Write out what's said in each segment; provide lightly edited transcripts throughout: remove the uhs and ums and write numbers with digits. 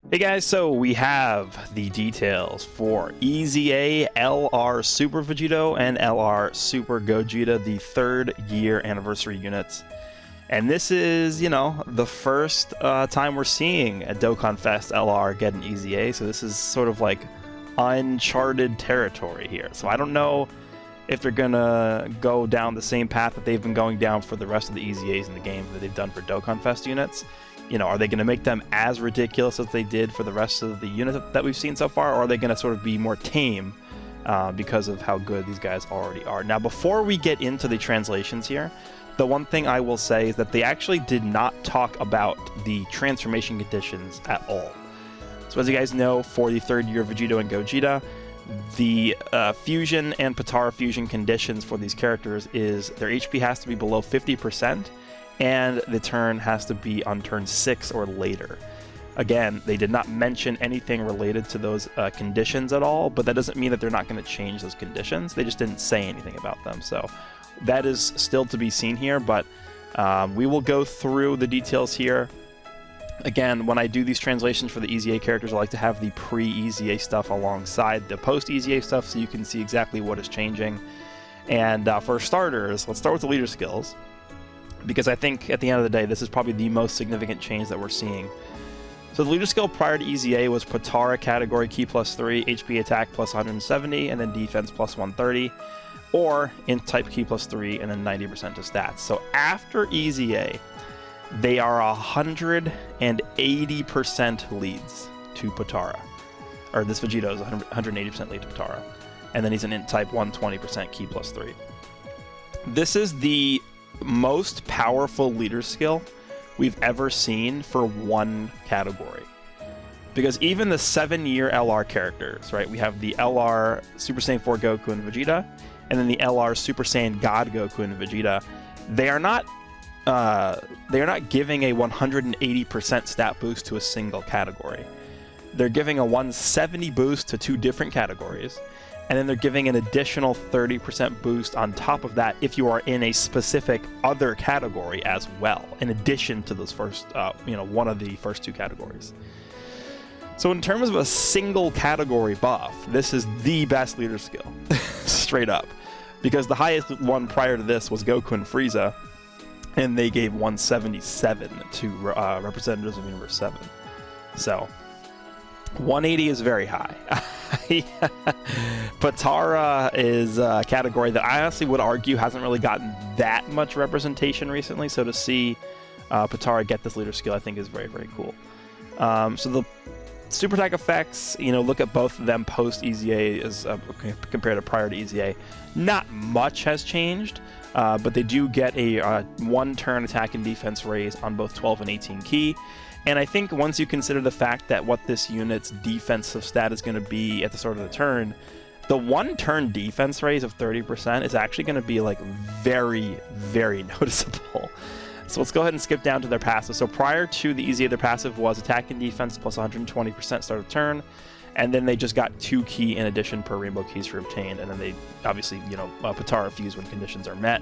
Hey guys, so we have the details for EZA LR Super Vegito and LR Super Gogeta, the 3rd year anniversary units. And this is, the first time we're seeing a Dokkan Fest LR get an EZA, so this is sort of like uncharted territory here. So I don't know if they're gonna go down the same path that they've been going down for the rest of the EZAs in the game that they've done for Dokkan Fest units. Are they going to make them as ridiculous as they did for the rest of the units that we've seen so far, or are they going to sort of be more tame because of how good these guys already are? Now, before we get into the translations here, the one thing I will say is that they actually did not talk about the transformation conditions at all. So as you guys know, for the 3rd year Vegito and Gogeta, the fusion and Potara fusion conditions for these characters is their HP has to be below 50%, and the turn has to be on turn 6 or later. Again, they did not mention anything related to those conditions at all, but that doesn't mean that they're not going to change those conditions. They just didn't say anything about them. So that is still to be seen here, but we will go through the details here. Again, when I do these translations for the EZA characters, I like to have the pre-EZA stuff alongside the post-EZA stuff so you can see exactly what is changing. And for starters, let's start with the leader skills, because I think at the end of the day, this is probably the most significant change that we're seeing. So the leader skill prior to EZA was Potara category key +3, HP attack +170, and then defense +130, or int type key +3, and then 90% to stats. So after EZA, they are 180% leads to Potara. Or this Vegito is 180% lead to Potara. And then he's an int type 120% key +3. This is the most powerful leader skill we've ever seen for one category, because even the 7-year LR characters, right? We have the LR Super Saiyan 4 Goku and Vegeta, and then the LR Super Saiyan God Goku and Vegeta. They are not giving a 180% stat boost to a single category. They're giving a 170 boost to 2 different categories, and then they're giving an additional 30% boost on top of that if you are in a specific other category as well, in addition to those first, one of the first 2 categories. So in terms of a single category buff, this is the best leader skill, straight up. Because the highest one prior to this was Goku and Frieza, and they gave 177 to representatives of Universe 7. So 180 is very high. Potara is a category that I honestly would argue hasn't really gotten that much representation recently, so to see Potara get this leader skill I think is very, very cool. So the super attack effects, look at both of them post EZA as compared to prior to EZA. Not much has changed, but they do get a 1-turn attack and defense raise on both 12 and 18 key. And I think once you consider the fact that what this unit's defensive stat is going to be at the start of the turn, the 1-turn defense raise of 30% is actually going to be like very, very noticeable. So let's go ahead and skip down to their passive. So prior to the EZA, their passive was attack and defense plus 120% start of turn, and then they just got 2 key in addition per rainbow keys for obtained, and then they obviously, Potara fuse when conditions are met.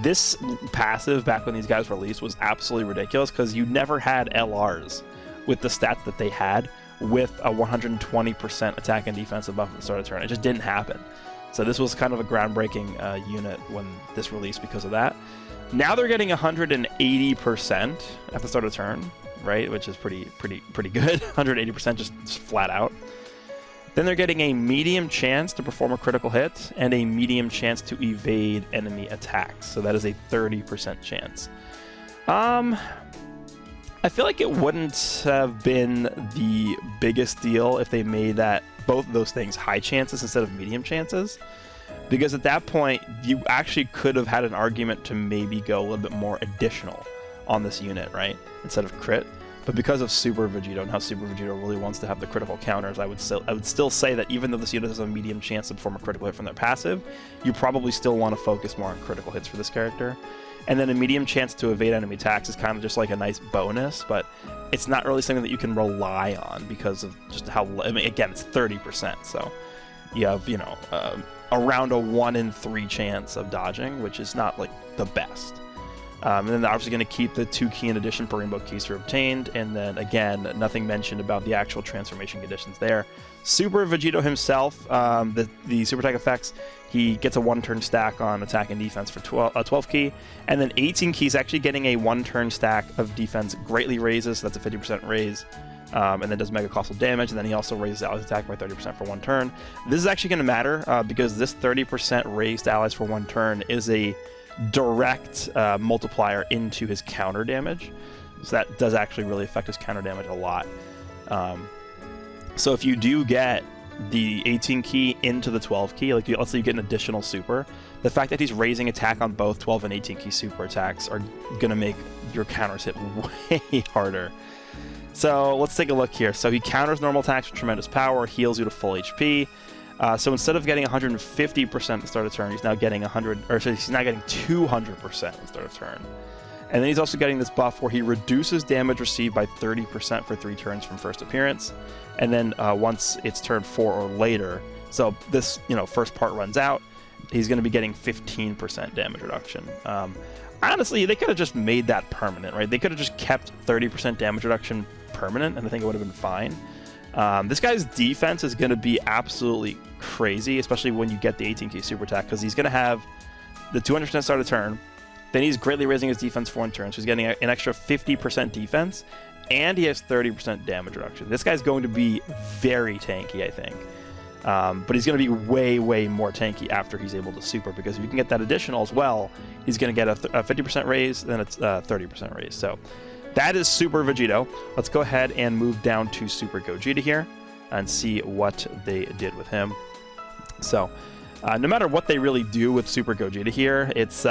This passive back when these guys were released was absolutely ridiculous because you never had LRs with the stats that they had with a 120% attack and defensive buff at the start of the turn. It just didn't happen. So this was kind of a groundbreaking unit when this released because of that. Now they're getting 180% at the start of the turn, right? Which is pretty good. 180% just flat out. Then they're getting a medium chance to perform a critical hit and a medium chance to evade enemy attacks. So that is a 30% chance. I feel like it wouldn't have been the biggest deal if they made that both of those things high chances instead of medium chances. Because at that point, you actually could have had an argument to maybe go a little bit more additional on this unit, right? Instead of crit. But because of Super Vegito and how Super Vegito really wants to have the critical counters, I would still say that even though this unit has a medium chance to perform a critical hit from their passive, you probably still want to focus more on critical hits for this character. And then a medium chance to evade enemy attacks is kind of just like a nice bonus, but it's not really something that you can rely on because of just how, again, it's 30%, so you have, around a 1 in 3 chance of dodging, which is not like the best. And then they're obviously going to keep the 2 key in addition per rainbow keys are obtained. And then again, nothing mentioned about the actual transformation conditions there. Super Vegito himself, the super attack effects, he gets a 1-turn stack on attack and defense for 12 key. And then 18 keys actually getting a 1-turn stack of defense greatly raises, so that's a 50% raise. And then does mega colossal damage, and then he also raises allies attack by 30% for 1 turn. This is actually going to matter because this 30% raise to allies for 1 turn is a direct multiplier into his counter damage. So that does actually really affect his counter damage a lot. So if you do get the 18 key into the 12 key, like let's say you get an additional super, the fact that he's raising attack on both 12 and 18 key super attacks are going to make your counters hit way harder. So let's take a look here. So he counters normal attacks with tremendous power, heals you to full HP. So instead of getting 150% at the start of turn, he's now getting 100, or so he's now getting 200% at the start of turn. And then he's also getting this buff where he reduces damage received by 30% for 3 turns from first appearance. And then once it's turn 4 or later, so this first part runs out, he's going to be getting 15% damage reduction. Honestly, they could have just made that permanent, right? They could have just kept 30% damage reduction permanent, and I think it would have been fine. This guy's defense is going to be absolutely crazy, especially when you get the 18 key super attack, because he's going to have the 200% start of turn. Then he's greatly raising his defense for 1 turn, so he's getting an extra 50% defense, and he has 30% damage reduction. This guy's going to be very tanky, I think. But he's going to be way, way more tanky after he's able to super, because if you can get that additional as well, he's going to get a 50% raise, then it's 30% raise. So that is Super Vegito. Let's go ahead and move down to Super Gogeta here and see what they did with him. So no matter what they really do with Super Gogeta here, it's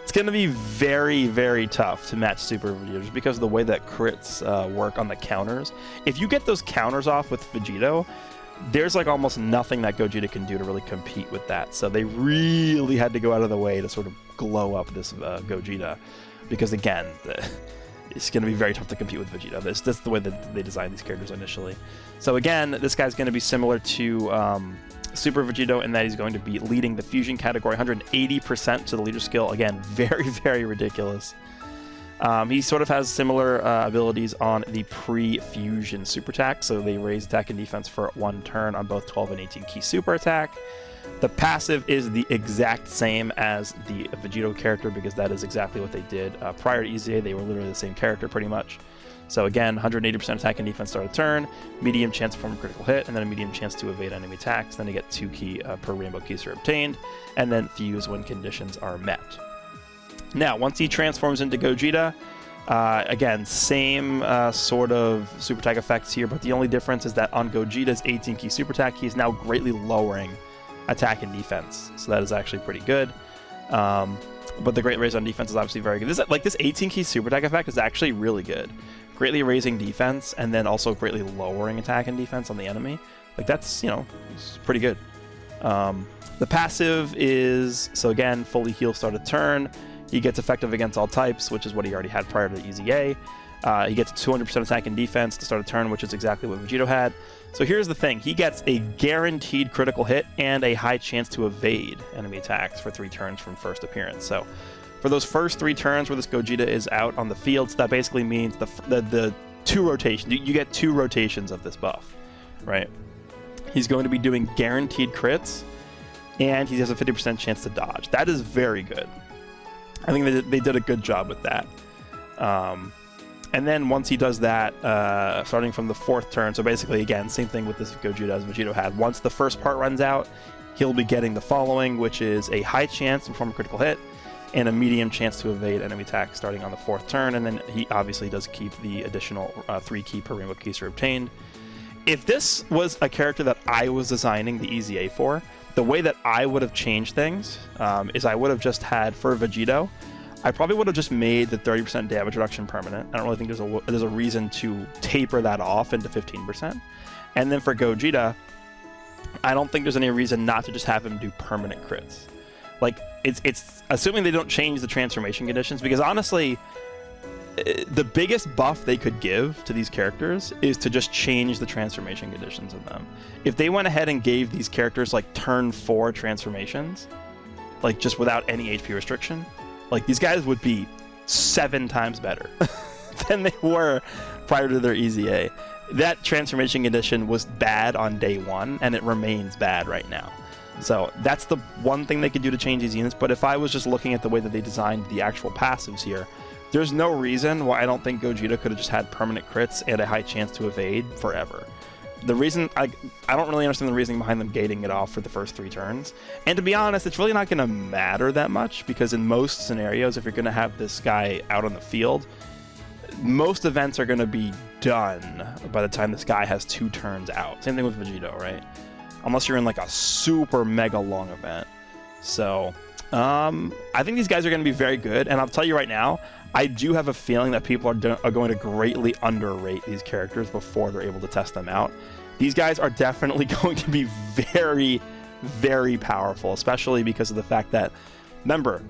it's going to be very, very tough to match Super Vegito just because of the way that crits work on the counters. If you get those counters off with Vegito, there's like almost nothing that Gogeta can do to really compete with that. So they really had to go out of the way to sort of glow up this Gogeta, because again, it's going to be very tough to compete with Vegeta. That's the way that they designed these characters initially. So again, this guy's going to be similar to Super Vegito in that he's going to be leading the fusion category, 180% to the leader skill. Again, very, very ridiculous. He sort of has similar abilities on the pre-fusion super attack, so they raise attack and defense for 1 turn on both 12 and 18 key super attack. The passive is the exact same as the Vegito character, because that is exactly what they did prior to EZA. They were literally the same character pretty much. So again, 180% attack and defense start of turn, medium chance to perform a critical hit, and then a medium chance to evade enemy attacks. Then they get 2 key per rainbow keys are obtained, and then fuse when conditions are met. Now, once he transforms into Gogeta, again, same sort of super attack effects here, but the only difference is that on Gogeta's 18 key super attack, he's now greatly lowering attack and defense. So that is actually pretty good. But the great raise on defense is obviously very good. This 18 key super attack effect is actually really good. Greatly raising defense and then also greatly lowering attack and defense on the enemy. Like that's, it's pretty good. The passive is, so again, fully heal start of turn. He gets effective against all types, which is what he already had prior to the EZA. He gets 200% attack and defense to start a turn, which is exactly what Vegito had. So here's the thing. He gets a guaranteed critical hit and a high chance to evade enemy attacks for 3 turns from first appearance. So for those first 3 turns where this Gogeta is out on the field, so that basically means the 2 rotations. You get 2 rotations of this buff, right? He's going to be doing guaranteed crits, and he has a 50% chance to dodge. That is very good. I think they did a good job with that. And then once he does that, starting from the 4th turn, so basically, again, same thing with this Gogeta as Vegito had. Once the first part runs out, he'll be getting the following, which is a high chance to perform a critical hit and a medium chance to evade enemy attacks starting on the 4th turn. And then he obviously does keep the additional 3 key per rainbow keys are obtained. If this was a character that I was designing the EZA for, the way that I would have changed things is I would have just had, for Vegito, I probably would have just made the 30% damage reduction permanent. I don't really think there's a reason to taper that off into 15%. And then for Gogeta, I don't think there's any reason not to just have him do permanent crits. Like, it's assuming they don't change the transformation conditions, because honestly, the biggest buff they could give to these characters is to just change the transformation conditions of them. If they went ahead and gave these characters like turn 4 transformations, like just without any HP restriction, Like, these guys would be 7 times better than they were prior to their EZA. That transformation condition was bad on day 1, and it remains bad right now. So that's the one thing they could do to change these units. But if I was just looking at the way that they designed the actual passives here, there's no reason why I don't think Gogeta could have just had permanent crits and a high chance to evade forever. The reason, I don't really understand the reasoning behind them gating it off for the first 3 turns. And to be honest, it's really not going to matter that much, because in most scenarios, if you're going to have this guy out on the field, most events are going to be done by the time this guy has 2 turns out. Same thing with Vegito, right? Unless you're in like a super mega long event. So I think these guys are going to be very good, and I'll tell you right now, I do have a feeling that people are going to greatly underrate these characters before they're able to test them out. These guys are definitely going to be very, very powerful, especially because of the fact that, remember,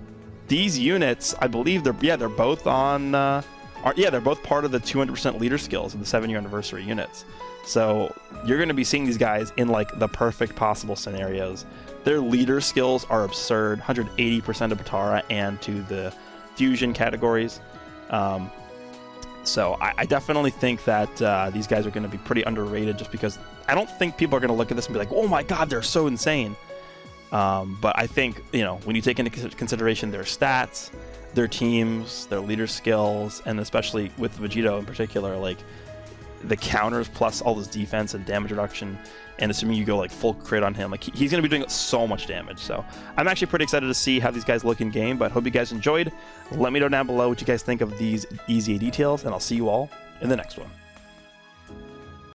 these units, I believe they're both on, they're both part of the 200% leader skills of the 7-year anniversary units. So you're going to be seeing these guys in like the perfect possible scenarios. Their leader skills are absurd, 180% of Potara and to the fusion categories. So I definitely think that these guys are going to be pretty underrated, just because I don't think people are going to look at this and be like, oh my god, they're so insane. But I think, when you take into consideration their stats, their teams, their leader skills, and especially with Vegito in particular, like the counters plus all this defense and damage reduction, and assuming you go like full crit on him, like he's going to be doing so much damage. So I'm actually pretty excited to see how these guys look in game, but hope you guys enjoyed. Let me know down below what you guys think of these EZA details, and I'll see you all in the next one.